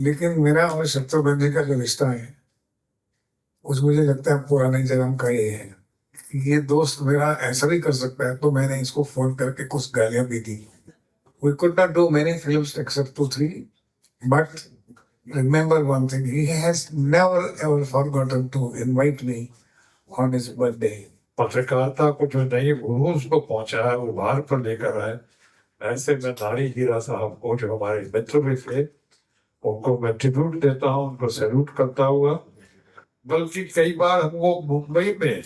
लेकिन मेरा और शत्रुघ्न जी का जो रिश्ता है, उस मुझे लगता है पुराने जन्म का ही है। ये दोस्त मेरा ऐसा भी कर सकता है, तो मैंने इसको फोन करके कुछ गालियां भी दी। We could not do many films except 2, 3, but remember one thing, he has never ever forgotten to invite me on his birthday. पत्रकारिता को जो नई उरूज को पहुंचाया, उभार पर लेकर आए, ऐसे में नारी हीरा साहब को, जो हमारे मित्र भी थे, उनको मैं ट्रिब्यूट देता हूँ, उनको सैल्यूट करता हुआ। बल्कि कई बार हमको मुंबई में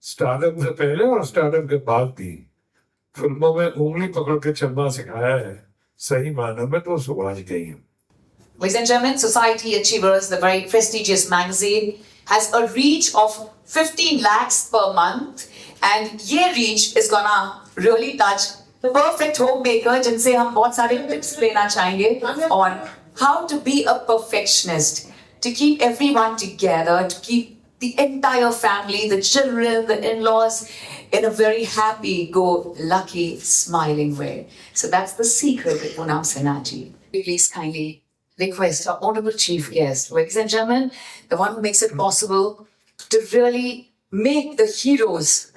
स्टारडम से पहले और स्टारडम के बाद भी फिल्मों में उंगली पकड़ के चलना सिखाया है, सही मायने में तो सुभाष गई है। Ladies and gentlemen, Society Achievers, the very prestigious magazine, has a reach of 15 lakhs per month, and ये reach is gonna really touch the perfect homemaker, जिनसे हम बहुत सारे tips लेना चाहेंगे on how to be a perfectionist, to keep everyone together, to keep the entire family, the children, the in-laws, in a very happy, go-lucky, smiling way. So that's the secret with Poonam Sinha ji. Please kindly request our honorable chief guest, ladies and gentlemen, the one who makes it possible to really make the heroes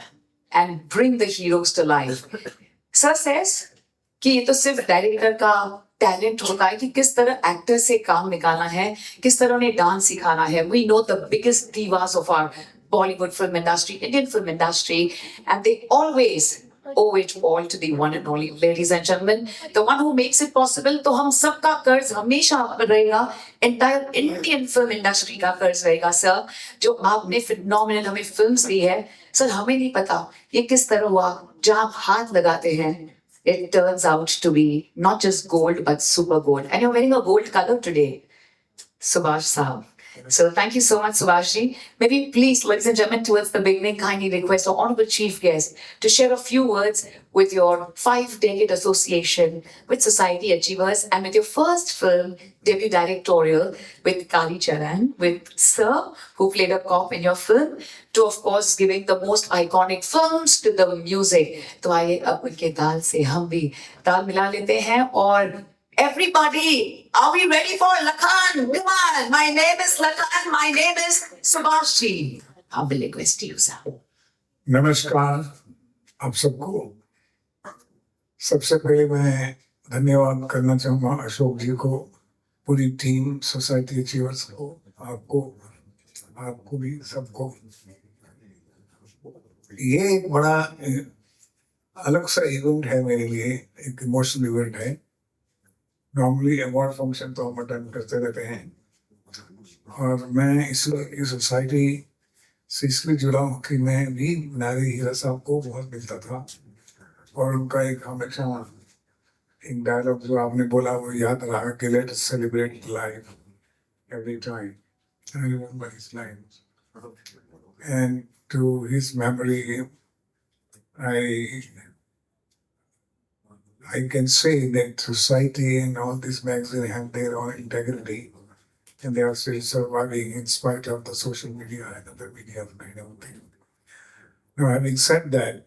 and bring the heroes to life. Sir says कि ये तो सिर्फ director का talent होता है कि किस तरह एक्टर से काम निकालना है, किस तरह उन्हें डांस सिखाना है. We know the biggest divas of our Bollywood film industry, Indian film industry, and they always owe it all to the one and only, ladies and gentlemen, the one who makes it possible. तो हम सबका कर्ज हमेशा आप पर रहेगा, entire Indian film industry का कर्ज रहेगा सर, जो आपने phenomenal हमें films दी है. सर हमें नहीं पता ये किस तरह हुआ, जहाँ आप हाथ लगाते हैं, it turns out to be not just gold but super gold. And you're wearing a gold color today, Subhash Saab. So thank you so much, Subhash ji. Maybe please, ladies and gentlemen, towards the beginning, kindly request our honorable chief guest to share a few words with your 5-decade association with Society Achievers and with your first film debut directorial with Kali Charan, with Sir, who played a cop in your film, to of course giving the most iconic films to the music. तो आइए अब उनके ताल से हम भी ताल मिला लेते हैं. और everybody, are we ready for Lakhan? Come on, my name is Lakhan, my name is Subhash ji. Humble request to you, sir. नमस्कार आप सबको. सबसे पहले मैं धन्यवाद करना चाहूँगा अशोक जी को, पूरी टीम सोसाइटी अचीवर्स को, आपको भी सबको. ये एक बड़ा अलग सा इवेंट है मेरे लिए, एक इमोशनल इवेंट है. नॉर्मली अवार्ड फंक्शन तो हम अटेंड करते रहते हैं, और मैं इसलिए इस सोसाइटी से इसलिए जुड़ा हूँ कि मैं भी नारी हीरा साहब को बहुत मिलता था, और उनका एक हमेशा एक डायलॉग जो आपने बोला वो याद रहा कि let us celebrate life every time. I remember his lines, and to his memory I can say that society and all these magazines have their own integrity, and they are still surviving in spite of the social media and other media kind of thing. Now, having said that,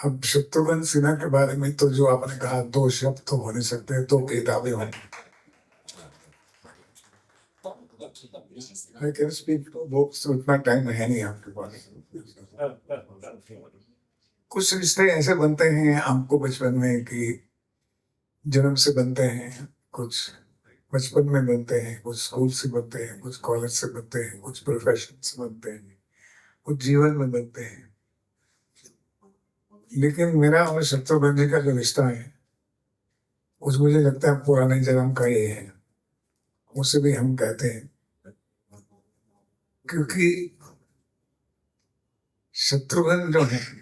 अब शत्रुघ्न सिन्हा के बारे में तो जो आपने कहा, 2 शब्द तो हो नहीं सकते, 2 किताबें हों. I can speak to books, उतना टाइम है नहीं आपके पास. कुछ रिश्ते ऐसे बनते हैं आपको बचपन में कि जन्म से बनते हैं, कुछ बचपन में बनते हैं, कुछ स्कूल से बनते हैं, कुछ कॉलेज से बनते हैं, कुछ प्रोफेशन से बनते हैं, कुछ जीवन में बनते हैं. लेकिन मेरा और शत्रुघ्न जी का जो रिश्ता है, उस मुझे लगता है पुराने जन्म का ही है. उसे भी हम कहते हैं, क्योंकि शत्रुघ्न जो है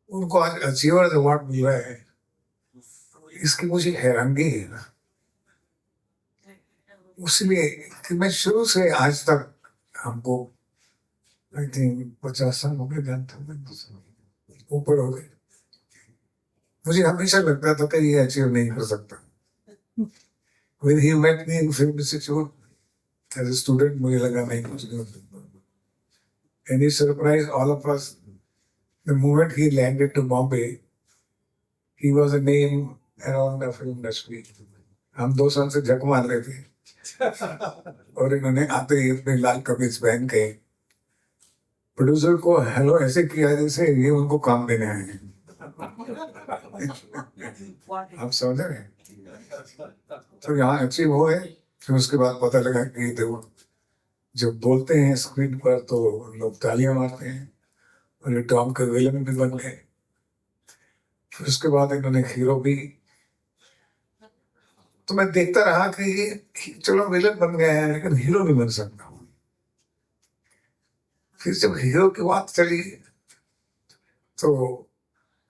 उनको आज अचीवर्स अवार्ड मिल रहा है, इसकी मुझे हैरानगी है ना. उसलिए कि मैं शुरू से आज तक, हमको आई थिंक 50 साल हो गए, जानता हूँ ऊपर हो गए. मुझे हमेशा लगता था कि ये अचीव नहीं कर सकता. When he met me in Film Institute as a student, मुझे लगा नहीं कुछ कर सकता. And he surprised all of us. The moment he landed to Bombay, he was a name around the film industry. हम 2 साल से झक मार रहे थे और इन्होंने आते ही अपने लाल कमीज पहन के प्रोड्यूसर को हेलो ऐसे किया जैसे ये उनको काम देने आए हैं। आप समझ रहे हैं? तो यहाँ अचीव हो है, फिर उसके बाद पता लगा कि देखो जब बोलते हैं स्क्रीन पर तो लोग तालियां मारते हैं और ये टॉम के विलन भी बन गए। फिर उसके बाद इन्होंने हीरो भी, तो मैं देखता रहा कि ये चलो विलन बन गए हैं लेकिन हीरो भी बन सकता हूँ। फिर जब हीरो की बात चली तो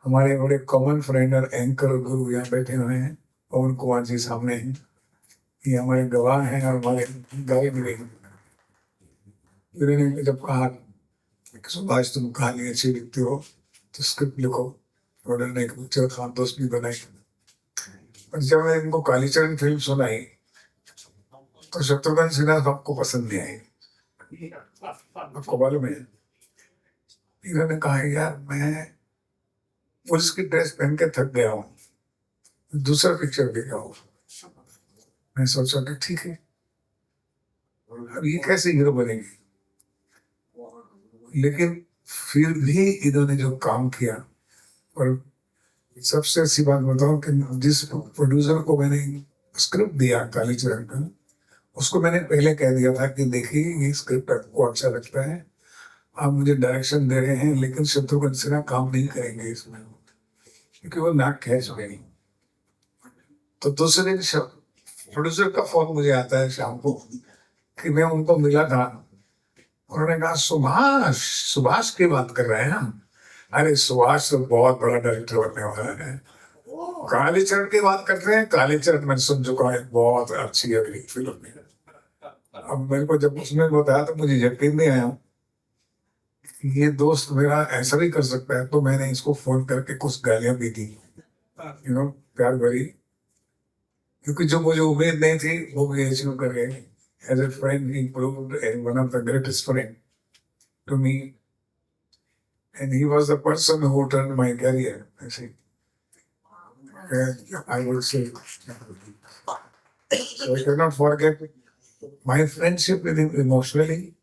हमारे बड़े कॉमन फ्रेंड और एंकर गुरु यहाँ बैठे हुए हैं, पवन कुमार जी सामने हैं, ये हमारे गवाह हैं और हमारे गाइड भी हैं। इन्होंने जब कहा कि सुभाष तुम कहानी अच्छी लिखते हो तो स्क्रिप्ट लिखो, उन्होंने एक पिक्चर खान दोस्त भी बनाई। और जब मैं इनको कालीचरण फिल्म सुनाई तो शत्रुघ्न सिन्हा सबको पसंद नहीं आई। आपको मालूम है, इन्होंने कहा यार मैं पुलिस की ड्रेस पहन के थक गया हूँ, दूसरा पिक्चर दिखाओ। मैं सोचा कि ठीक है, अब ये कैसे हीरो बनेगी। लेकिन फिर भी इन्होंने जो काम किया, और सबसे अच्छी बात बताऊं कि जिस प्रोड्यूसर को मैंने स्क्रिप्ट दिया कालीचरण का, उसको मैंने पहले कह दिया था कि देखिए ये स्क्रिप्ट आपको अच्छा लगता है, आप मुझे डायरेक्शन दे रहे हैं लेकिन शत्रुघ्न सिन्हा काम नहीं करेंगे इसमें, क्योंकि वो नाक खींच गई। तो दूसरे दिन प्रोड्यूसर का फोन मुझे आता है शाम को कि मैं उनको मिला था, उन्होंने कहा सुभाष की बात कर रहे हैं हम। अरे सुभाष तो बहुत बड़ा डायरेक्टर बनने वाला है। कालीचरण की बात करते हैं, कालीचरण मैं सुन चुका हूँ, बहुत अच्छी अगली फिल्म है। अब मेरे को जब उसने बताया तो मुझे यकीन नहीं आया ये दोस्त मेरा ऐसा भी कर सकता है। तो मैंने इसको फोन करके कुछ गालियां भी दी, प्यार भरी, क्योंकि जो मुझे उम्मीद नहीं थी वो मुझे अचीव कर गए। As a friend he proved and one of the greatest friend to me, and he was the person who turned my career, I would say. So I cannot forget my friendship with him emotionally,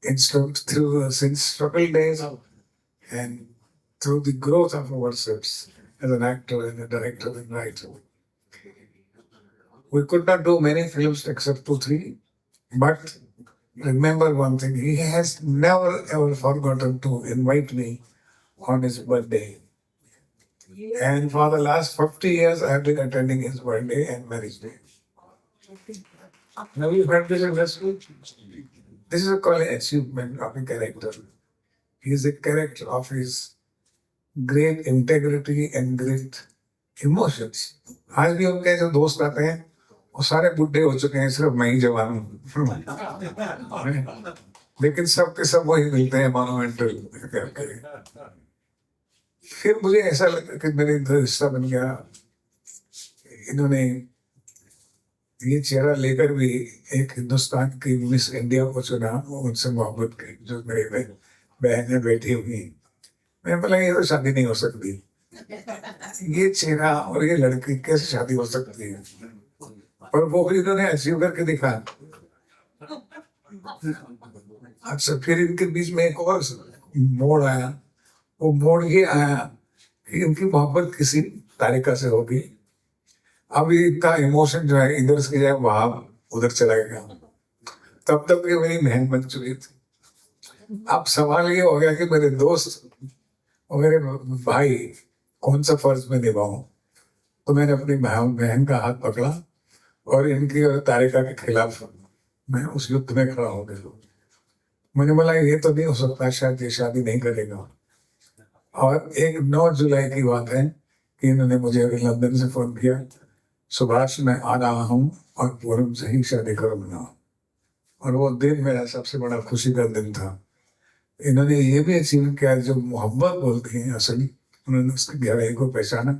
since struggle days and through the growth of ourselves as an actor and a director and writer. We could not do many films except 2-3, but remember one thing, he has never ever forgotten to invite me on his birthday. And for the last 50 years, I have been attending his birthday and marriage day. Have you heard this industry? This is called an achievement of a character. He is a character of his great integrity and great emotions. आज भी उनके जो दोस्त आते हैं वो सारे बुढ़े हो चुके हैं, सिर्फ मैं ही जवान हूँ। लेकिन सबके सब वही मिलते हैं मॉन्यूमेंटल। फिर मुझे ऐसा लगा कि मेरे इधर रिश्ता बन गया। इन्होंने ये चेहरा लेकर भी एक हिंदुस्तान की मिस इंडिया को चुना, उनसे मोहब्बत की, जो मेरे बहनें बैठी हुई। मैं बोला ये तो शादी नहीं हो सकती, ये चेहरा और ये लड़की कैसे शादी हो सकती है। पर वो भी इन्होंने अचीव करके दिखा। अच्छा, फिर इनके बीच में एक और मोड़ आया। वो मोड़ ये आया कि इनकी मोहब्बत किसी तारिका से होगी। अब इनका इमोशन जो है इधर से जाए वहां उधर चला गया। तब तक ये मेरी बहन बन चुकी थी। अब सवाल ये हो गया कि मेरे दोस्त और मेरे भाई कौन सा फर्ज में निभाऊं। तो मैंने अपनी बहन का हाथ पकड़ा और इनकी और तारिका के खिलाफ मैं उस युद्ध में खड़ा हो गया। मैंने बोला ये तो नहीं हो सकता, शायद ये शादी नहीं करेगा। और एक 9 जुलाई की बात है कि इन्होंने मुझे लंदन से फोन किया, सुभाष मैं आ रहा हूँ और पूरम से ही शादी करूँगा। और वो दिन मेरा सबसे बड़ा खुशी का दिन था। इन्होंने ये भी अचीव किया, जो मोहब्बत बोलती हैं असली, उन्होंने उसकी गहराई को पहचाना।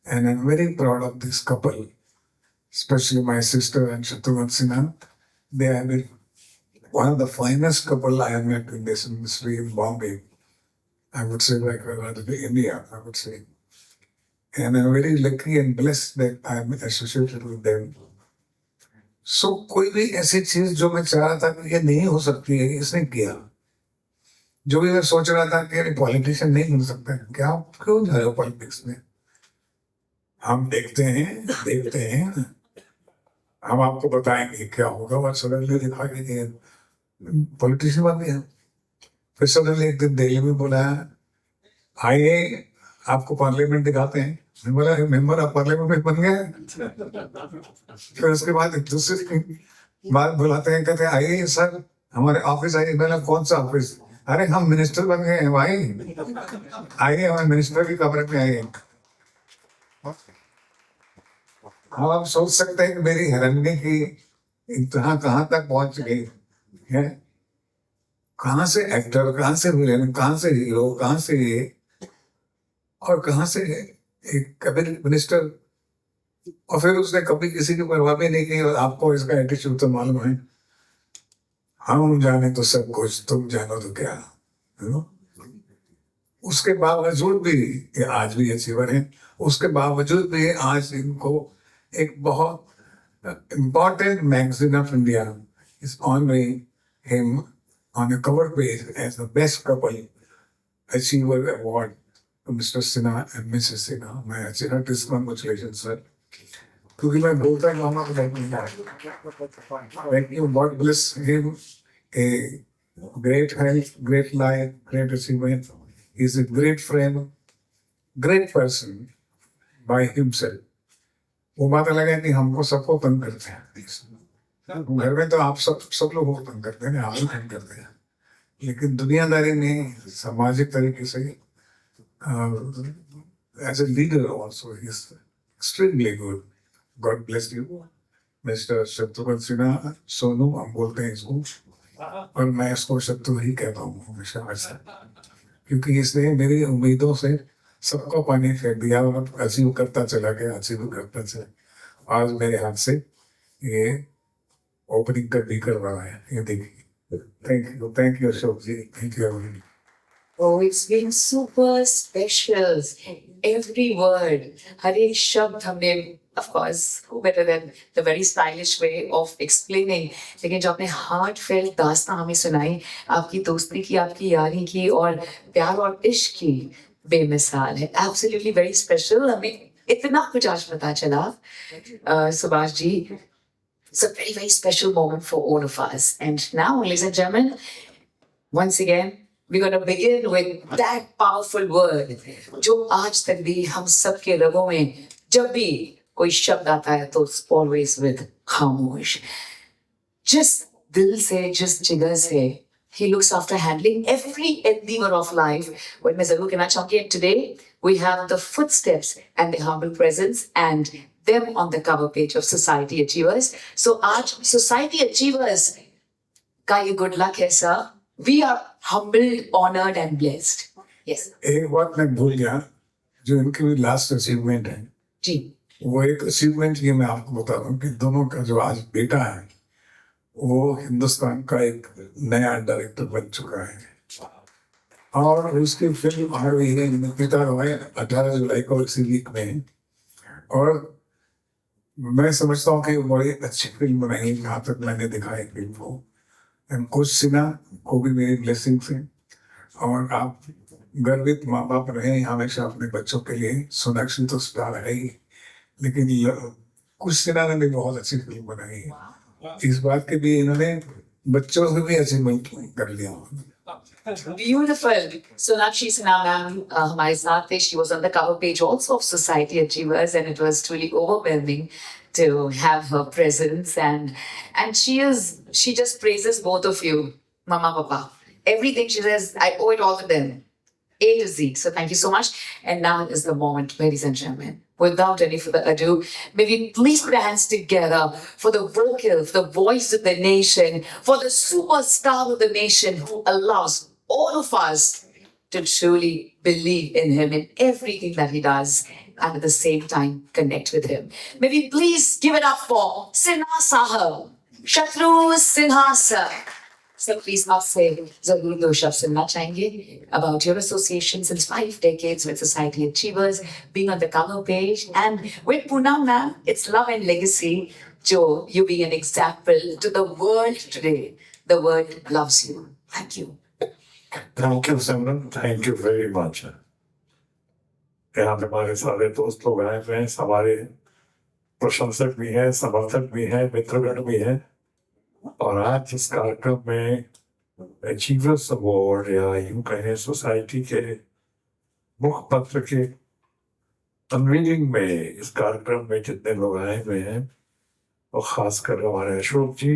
And I am very proud of this couple, especially my sister and Shatrughan Sinha. They have been one of the finest couple I have met in this industry in Bombay. I would say, like rather India, I would say. and I'm very lucky and blessed that I'm associated with them. So कोई भी ऐसी चीज जो मैं चाह रहा था कि ये नहीं हो सकती है, इसने किया. जो भी मैं सोच रहा था कि पॉलिटिशियन नहीं बन सकता है, क्या आप क्यों जा रहे हो पॉलिटिक्स में? हम देखते हैं, हम आपको बताएंगे क्या होगा. और सडनली दिखा कि पॉलिटिशियन बन गया. फिर सडनली एक दिन दिल्ली में बोला, आइए आपको पार्लियामेंट दिखाते हैं. मैं बोला, मेंबर ऑफ पार्लियामेंट में बन गया. फिर उसके बाद एक दूसरी बात बुलाते हैं, कहते हैं आइए सर हमारे ऑफिस आइए. मैंने कौन सा ऑफिस? अरे हम मिनिस्टर बन गए हैं भाई, आइए हमारे मिनिस्टर के कमरे में आइए. हाँ, आप सोच सकते हैं कि मेरी हैरानी की इंतहा कहाँ तक पहुंच गई है. कहाँ से एक्टर, कहाँ से विलेन, कहाँ से हीरो, कहाँ से ये, और कहाँ से एक कैबिनेट मिनिस्टर. और फिर उसने कभी किसी की परवाह भी नहीं की. और आपको इसका एटीट्यूड तो मालूम है, हम जाने तो सब कुछ, तुम जानो तो क्या. उसके बावजूद भी ये आज भी अचीवर हैं. उसके बावजूद भी आज इनको एक बहुत important magazine of India is honouring him on a cover page as the best couple achiever award to Mr. Sinha and Mrs. Sinha. My heartiest congratulations, sir. क्योंकि मैं बोलता ही कहूँगा thank you, God bless him, a great health, great life, great achievement. He's a great friend, great person by himself. वो बात अलग है कि हमको सबको तंग करते हैं. घर में तो आप सब लोग तंग करते हैं, आप तंग करते हैं. लेकिन दुनियादारी में सामाजिक तरीके से as a leader also he is extremely good. God bless you mister Shatrughan Sinha. Sonu हम बोलते हैं इसको, और मैं इसको शत्रु ही कहता हूँ हमेशा ऐसा, क्योंकि इसने मेरी उम्मीदों से सबको पानी फेंक दिया और अचीव करता चला गया. आज मेरे हाथ से ये ओपनिंग कर रहा है. ये देखिए. Thank you, Ashok ji. Thank you, everyone. Oh, it's been super special. Every word, हर एक शब्द हमने, of course, who better than the very stylish way of explaining. लेकिन जो आपने heartfelt दास्तां हमें सुनाई, आपकी दोस्ती की, आपकी यारी की, और प्यार और इश्क की, बेमिसाल है. Absolutely very special. हमें इतना कुछ आज पता चला, Subhash ji. It's a very, very special moment for all of us. And now, ladies and gentlemen, once again, we're going to begin with that powerful word, जो आज तक भी हम सब के रगों में जब भी कोई शब्द आता है तो it's always with खामोश. जिस दिल से, जिस जिगर से he looks after handling every endeavor of life. और मैं जरूर कहना चाहूँगी, and today we have the footsteps and the humble presence and them on the cover page of Society Achievers. So आज Society Achievers का ये good luck है sir. We are humbled, honored and blessed. Yes. एक बात मैं भूल गया, जो इनकी भी लास्ट अचीवमेंट है जी, वो एक अचीवमेंट ये मैं आपको बता रहा हूँ कि दोनों का जो आज बेटा है वो हिंदुस्तान का एक नया डायरेक्टर बन चुका है. और उसकी फिल्म आ रही है पिता हुए 18 जुलाई को इसी वीक में. और मैं समझता हूँ कि बड़ी अच्छी फिल्म बनाई, जहाँ तक मैंने दिखाई फिल्म को. कुछ सिन्हा को भी मेरी ब्लेसिंग्स हैं. और आप गर्वित माँ बाप रहे हमेशा अपने बच्चों के लिए. सोनाक्षी तो स्टार है ही, लेकिन कुछ सिन्हा ने भी बहुत अच्छी फिल्म बनाई है. इस बात के भी इन्होंने बच्चों से भी अचीवमेंट कर लिया. beautiful. Sonakshi Sinha ma'am हमारे साथ थे. She was on the cover page also of Society Achievers, and it was truly overwhelming to have her presence. And she just praises both of you, Mama, Papa. Everything she says, I owe it all to them, A to Z. So thank you so much. And now is the moment, ladies and gentlemen. Without any further ado, may we please put our hands together for the vocal, for the voice of the nation, for the superstar of the nation who allows all of us to truly believe in him in everything that he does, and at the same time connect with him. May we please give it up for Sinha Sahab, Shatru Sinha sir. Sir please आपसे जरूर दो शब्द सुनना चाहेंगे about your association since 5 decades with Society Achievers, being on the cover page, and with Poonam ma'am, it's love and legacy. Joe, you being an example to the world today. The world loves you. Thank you. Thank you Simran, thank you very much. यहाँ पे हमारे सारे दोस्त लोग आए हुए हैं, हमारे प्रशंसक भी हैं, समर्थक भी हैं, मित्रगण भी हैं। और आज इस कार्यक्रम में अचीवर्स अवार्ड या यूं कहें सोसाइटी के मुखपत्र के अनवीलिंग में इस कार्यक्रम में जितने लोग आए हुए हैं और खासकर हमारे अशोक जी,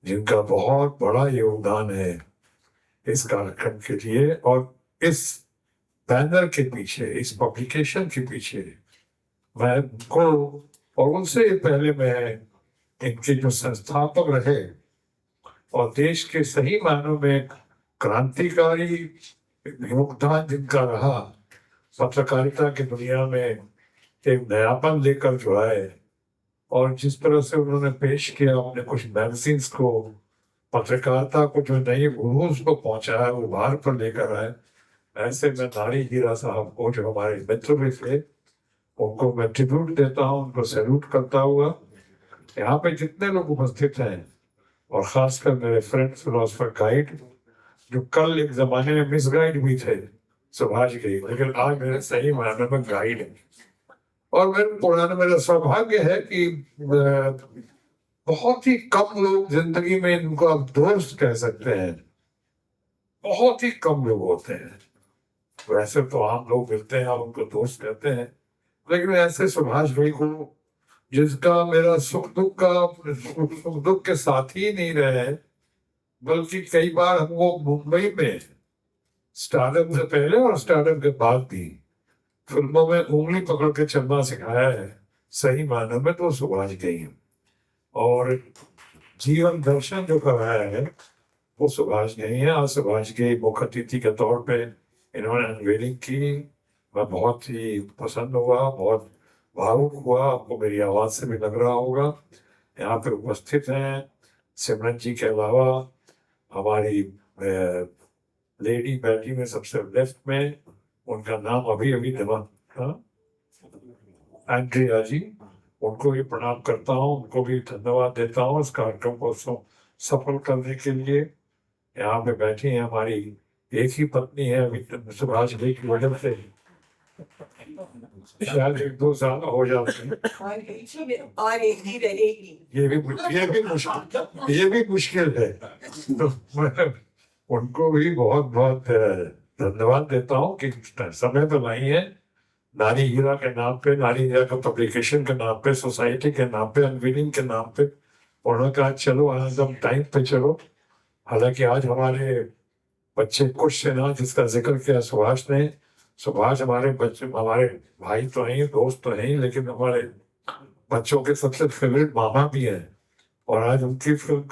जिनका बहुत बड़ा योगदान है इस कार्यक्रम के लिए और इस बैनर के पीछे, इस पब्लिकेशन के पीछे। मैं उनको और उनसे पहले मैं इनके जो संस्थापक रहे और देश के सही मायनों में क्रांतिकारी योगदान जिनका रहा, पत्रकारिता की दुनिया में एक नयापन लेकर जो आए और जिस तरह से उन्होंने पेश किया अपने कुछ मैगजीन्स को, पत्रकारिता को जो नई उरूज को पहुंचाया, उभार पर लेकर आए, ऐसे मैं नारी हीरा साहब को जो हमारे मित्र भी थे, उनको मैं ट्रिब्यूट देता हूँ, उनको सैल्यूट करता हुआ। यहाँ पे जितने लोग उपस्थित हैं और खासकर मेरे फ्रेंड फिलोसफर गाइड, जो कल एक जमाने में मिस गाइड भी थे, सुभाष गई, लेकिन आज मेरे सही मायने में गाइड है। और मेरा सौभाग्य है कि बहुत ही कम लोग जिंदगी में इनको आप दोस्त कह सकते हैं, बहुत ही कम लोग होते हैं। वैसे तो आम लोग मिलते हैं, आप उनको दोस्त कहते हैं, लेकिन ऐसे सुभाष भाई को, जिसका मेरा सुख दुख के साथ ही नहीं रहे, बल्कि कई बार हमको मुंबई में स्टार्टअप से पहले और स्टार्टअप के बाद भी फिल्मों में उंगली पकड़ के चलना सिखाया है, सही मायने में तो सुभाष गई है। और जीवन दर्शन जो कराया है वो सुभाष गई है। आज सुभाष गई मुख्य अतिथि के तौर पे इन्होंने अनवेलिंग की, मैं बहुत ही प्रसन्न हुआ, बहुत भावुक हुआ। आपको मेरी आवाज से भी लग रहा होगा। यहाँ पे उपस्थित हैं सिमरन जी के अलावा हमारी लेडी बैठी में सबसे लेफ्ट में, उनका नाम अभी अभी दिमाग था, एंड्रिया जी, उनको भी प्रणाम करता हूँ, उनको भी धन्यवाद देता हूँ इस कार्यक्रम को सफल करने के लिए। यहाँ पे बैठी हैं हमारी एक ही पत्नी है, अभी सुभाष भाई की वजह से शायद 1-2 साल हो जाते हैं और एक ही रहेगी। ये भी मुश्किल है। तो मैं उनको भी बहुत बहुत धन्यवाद देता हूँ कि समय तो नहीं है। नारी हीरा के नाम पे, नारी हीरा का पब्लिकेशन के नाम पे, सोसाइटी के नाम पे, अनवीलिंग के नाम पे उन्होंने कहा चलो आज हम टाइम पे चलो। हालांकि आज हमारे बच्चे कुछ से ना, जिसका जिक्र किया सुभाष ने, सुभाष हमारे बच्चे, हमारे भाई तो हैं, दोस्त तो हैं, लेकिन हमारे बच्चों के सबसे फेवरेट मामा भी हैं। और आज उनकी फिल्म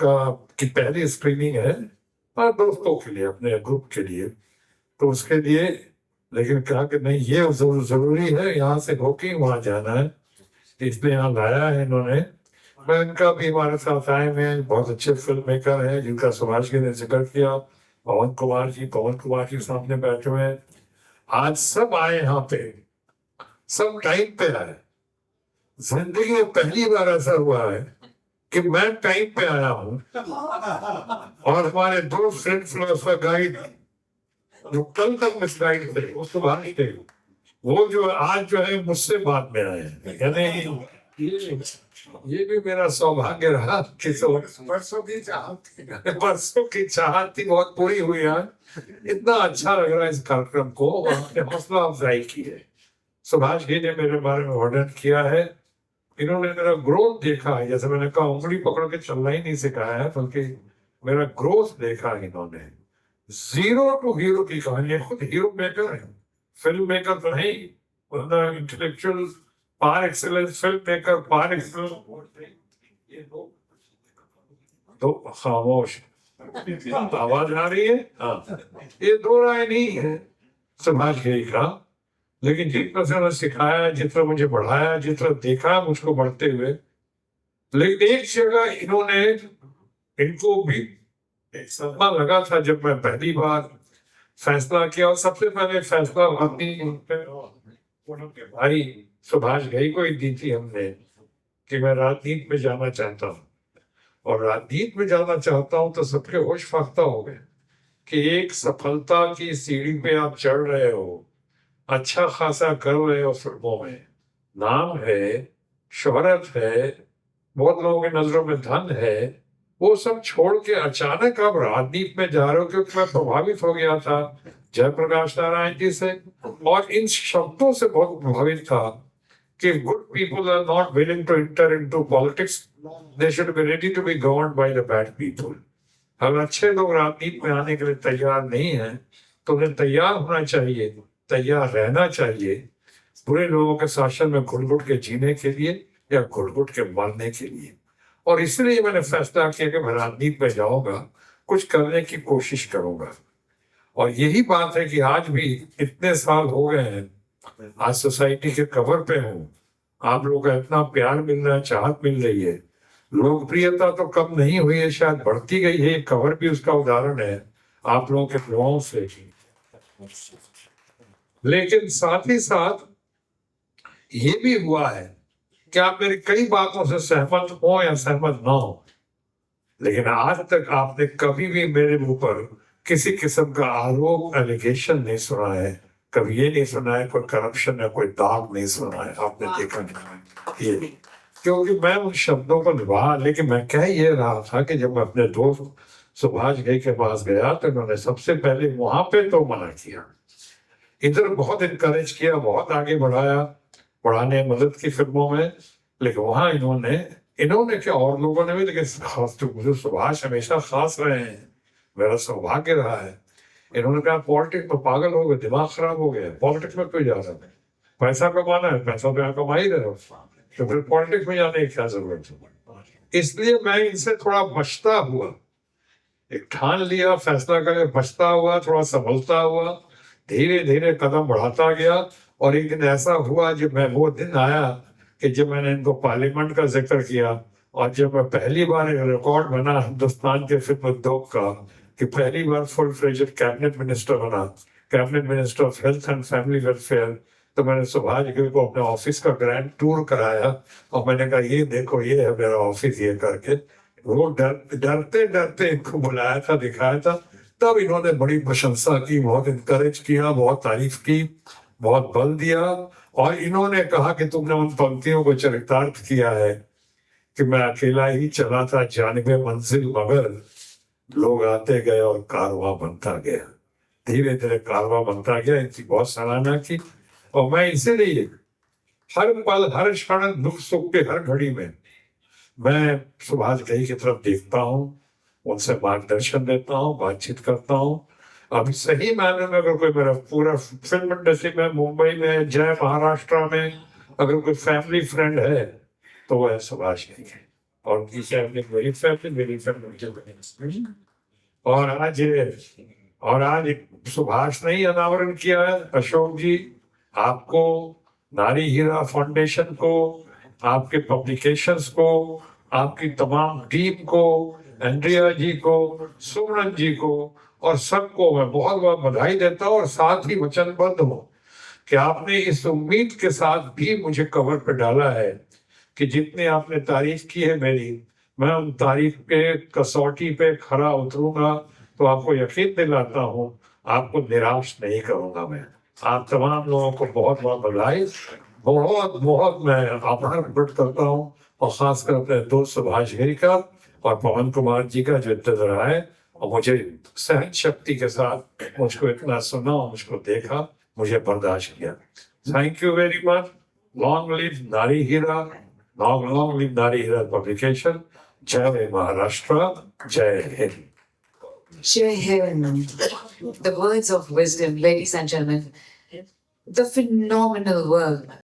की पहली स्क्रीनिंग है और दोस्तों के लिए, अपने ग्रुप के लिए, तो उसके लिए लेकिन कहा कि नहीं, ये जरूरी है, यहाँ से होके वहाँ जाना है, इसलिए यहाँ लाया है इन्होंने। मैं इनका भी हमारे साथ आए हुए हैं, बहुत अच्छे फिल्म मेकर हैं जिनका सुभाष जी ने जिक्र किया, पवन कुमार जी सामने बैठे हुए हैं। आज सब आए यहाँ पे, सब टाइम पे आए। जिंदगी में पहली बार ऐसा हुआ है कि मैं टाइम पे आया हूँ और हमारे दो फ्रेंड फिलोसफर गाइड जो कल तक मिस गाइड थे, वो सुभाष थे, वो जो आज जो है मुझसे बाद में आए हैं। यानी ये भी मेरा सौभाग्य रहा कि बरसों की चाहत थी, बहुत पूरी हुई है। इतना अच्छा लग रहा है इस कार्यक्रम को, और आपने हौसला अफजाई की है। सुभाष जी ने मेरे बारे में वर्णन किया है, इन्होंने मेरा ग्रोथ देखा है। जैसे मैंने कहा, उंगली पकड़ के चलना ही नहीं सिखाया है, बल्कि मेरा ग्रोथ देखा है इन्होंने। 0 to हीरो की कहानी है। खुद हीरो मेकर है, फिल्म मेकर तो है ही, intellectual par excellence, film maker par excellence. तो खामोश, आवाज आ रही है? हाँ, ये 2 राय नहीं है सुभाष घई का, लेकिन जितना से उन्होंने सिखाया, जितना मुझे बढ़ाया, जितना देखा मुझको बढ़ते हुए। लेकिन एक जगह इन्होंने, इनको भी एक सदमा लगा था जब मैं पहली बार फैसला किया, और सबसे पहले फैसला अपनी उनके भाई सुभाष घई को ही दी थी हमने कि मैं राजनीति में जाना चाहता हूँ। और राजनीति में जाना चाहता हूँ तो सबके होश फाख्ता हो गए कि एक सफलता की सीढ़ी पे आप चढ़ रहे हो, अच्छा खासा कर रहे हो, फिल्मों में नाम है, शोहरत है, बहुत लोगों की नजरों में धन है, वो सब छोड़ के अचानक आप राजनीति में जा रहे हो। क्योंकि मैं प्रभावित हो गया था जयप्रकाश नारायण जी से, और इन शब्दों से बहुत प्रभावित था कि good people are not willing to enter into politics, they should be ready to be governed by the bad people. अगर अच्छे लोग राजनीति में आने के लिए तैयार नहीं है तो उन्हें तैयार होना चाहिए, तैयार रहना चाहिए बुरे लोगों के शासन में घुट-घुट के जीने के लिए या घुट-घुट के मरने के लिए। और इसलिए मैंने फैसला किया कि मैं राजनीति में जाऊंगा, कुछ करने की कोशिश करूंगा। और यही बात है कि आज भी इतने साल हो गए हैं, आज सोसाइटी के कवर पे हूँ, आप लोगों का इतना प्यार मिल रहा है, चाहत मिल रही है, लोकप्रियता तो कम नहीं हुई है, शायद बढ़ती गई है। कवर भी उसका उदाहरण है आप लोगों के दुआओं से। लेकिन साथ ही साथ ये भी हुआ है कि आप मेरी कई बातों से सहमत हो या सहमत ना हो, लेकिन आज तक आपने कभी भी मेरे ऊपर किसी किस्म का आरोप एलिगेशन नहीं सुना है, कभी ये नहीं सुना है कोई करप्शन या कोई दाग नहीं सुना है, आपने देखा नहीं ये, क्योंकि मैं उन शब्दों को निभा। लेकिन मैं कह ये रहा था कि जब मैं अपने दोस्त सुभाष घई के पास गया तो उन्होंने सबसे पहले वहां पे तो मना किया, इधर बहुत इनकरेज किया, बहुत आगे बढ़ाया, बढ़ाने मदद की फिल्मों में, लेकिन वहां इन्होंने क्या और लोगों ने भी, लेकिन खास तो मुझे सुभाष हमेशा खास रहे हैं, मेरा सौभाग्य रहा है। इन्होंने कहा पॉलिटिक्स में पागल हो गए, दिमाग खराब हो गया, पॉलिटिक्स में क्यों जा रहे हैं, पैसा कमाना है, पैसा तो यहाँ कमा ही रहे हो, तो फिर पॉलिटिक्स में जाने की क्या जरूरत है। इसलिए मैं इनसे थोड़ा बचता हुआ, एक ठान लिया, फैसला करके बचता हुआ, थोड़ा संभलता हुआ, धीरे धीरे कदम बढ़ाता गया। और एक दिन ऐसा हुआ जब मैं वो दिन आया कि जब मैंने इनको पार्लियामेंट का जिक्र किया, और जब मैं पहली बार एक रिकॉर्ड बना हिंदुस्तान के फिल्म उद्योग का कि पहली बार फुल फ्लेजेड कैबिनेट मिनिस्टर बना, cabinet minister of health and family welfare, तो मैंने सुभाष घई को अपने ऑफिस का ग्रैंड टूर कराया और मैंने कहा ये देखो ये है मेरा ऑफिस, ये करके। वो डरते डरते इनको बुलाया था, दिखाया था, तब इन्होंने बड़ी प्रशंसा की, बहुत इनकरेज किया, बहुत तारीफ की, बहुत बल दिया। और इन्होंने कहा कि तुमने उन पंक्तियों को चरितार्थ किया है कि मैं अकेला ही चला था जानिबे मंजिल, मगर लोग आते गए और कारवां बनता गया, धीरे धीरे कारवां बनता गया। इनकी बहुत सराहना की। और मैं इसीलिए हर पल, हर क्षण, दुख सुख के हर घड़ी में मैं सुभाष घई की तरफ देखता हूँ, उनसे मार्गदर्शन देता हूँ, बातचीत करता हूँ। अभी सही मायने में अगर कोई मेरा पूरा फिल्म इंडस्ट्री में, मुंबई में, जय महाराष्ट्र में अगर कोई फैमिली फ्रेंड है तो वो है सुभाष घई, और उनकी फैमिली मेरी फैमिली। और आज सुभाष ने ही अनावरण किया है, अशोक जी, आपको, नारी हीरा फाउंडेशन को, आपके पब्लिकेशंस को, आपकी तमाम टीम को, एंड्रिया जी को, सुमन जी को और सबको मैं बहुत बहुत बधाई देता हूँ। और साथ ही वचनबद्ध हूँ कि आपने इस उम्मीद के साथ भी मुझे कवर पे डाला है कि जितनी आपने तारीफ की है मेरी, मैं उन तारीफ के कसौटी पे खरा उतरूंगा। तो आपको यकीन दिलाता हूँ, आपको निराश नहीं करूंगा मैं। आप तमाम लोगों को बहुत बहुत बधाई, बहुत बहुत मैं आभार प्रकट करता हूँ, और खासकर अपने दोस्त सुभाष घई का और पवन कुमार जी का जो इतना रहा है, और मुझे सहन शक्ति के साथ मुझको इतना सुना और मुझको देखा, मुझे बर्दाश्त किया। Thank you very much. Long live नारी हीरा, लॉन्ग लिव नारी हीरा पब्लिकेशन। जय महाराष्ट्र, जय Hind. Jai Hind. The words of wisdom, ladies and gentlemen. The phenomenal work